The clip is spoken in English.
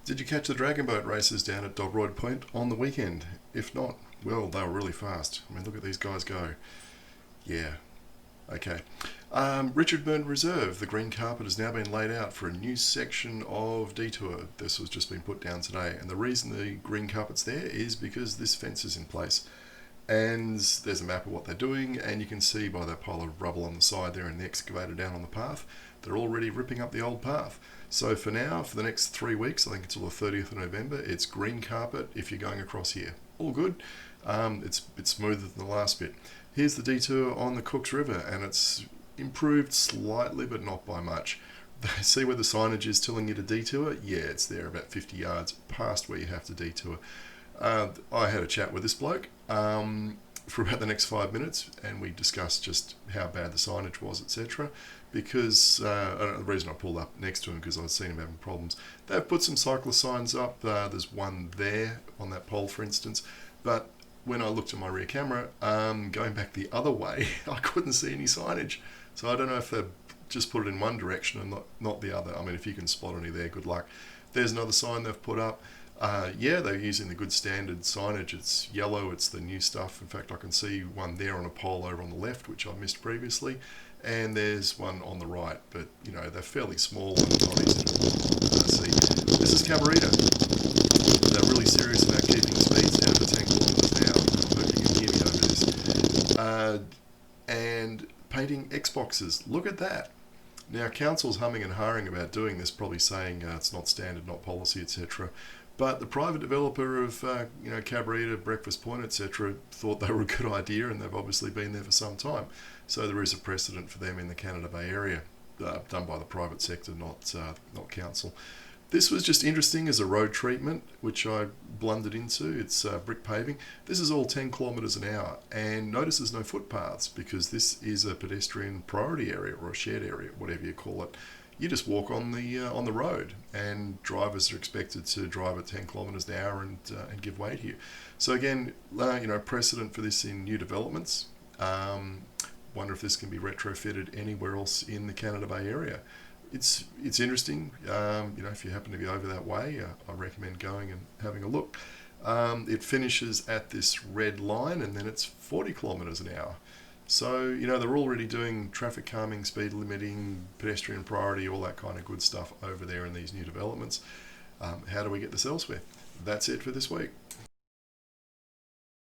Did you catch the dragon boat races down at Dobroyd Point on the weekend? If not, well, they were really fast. I mean, look at these guys go. Yeah, okay. Richard Murden Reserve, the green carpet has now been laid out for a new section of detour. This has just been put down today, and the reason the green carpet's there is because this fence is in place. And there's a map of what they're doing, and you can see by that pile of rubble on the side there and the excavator down on the path, they're already ripping up the old path. So for now, for the next 3 weeks, I think until the 30th of November, it's green carpet if you're going across here. All good. It's smoother than the last bit. Here's the detour on the Cooks River, and it's improved slightly, but not by much. See where the signage is telling you to detour? Yeah, it's there about 50 yards past where you have to detour. I had a chat with this bloke for about the next 5 minutes, and we discussed just how bad the signage was, etc. Because the reason I pulled up next to him, because I'd seen him having problems. They've put some cyclist signs up. There's one there on that pole, for instance. But when I looked at my rear camera, going back the other way, I couldn't see any signage. So I don't know if they've just put it in one direction and not the other. I mean, if you can spot any there, good luck. There's another sign they've put up. Yeah, they're using the good standard signage. It's yellow, it's the new stuff. In fact, I can see one there on a pole over on the left, which I missed previously. And there's one on the right, but you know, they're fairly small and not easy to see. This is Cabaret. They're really serious about keeping speeds down to 10 kilometres an hour. I hope you can hear me over this. And painting Xboxes. Look at that. Now, council's humming and hawing about doing this, probably saying it's not standard, not policy, etc. But the private developer of Cabaret, Breakfast Point, etc., thought they were a good idea, and they've obviously been there for some time. So there is a precedent for them in the Canada Bay area, done by the private sector, not council. This was just interesting as a road treatment, which I blundered into. It's brick paving. This is all 10 kilometres an hour, and notice there's no footpaths because this is a pedestrian priority area or a shared area, whatever you call it. You just walk on the road, and drivers are expected to drive at 10 kilometres an hour and give way to you. So again, precedent for this in new developments. Wonder if this can be retrofitted anywhere else in the Canada Bay area. It's interesting. If you happen to be over that way, I recommend going and having a look. It finishes at this red line, and then it's 40 kilometres an hour. So, they're already doing traffic calming, speed limiting, pedestrian priority, all that kind of good stuff over there in these new developments. How do we get this elsewhere? That's it for this week.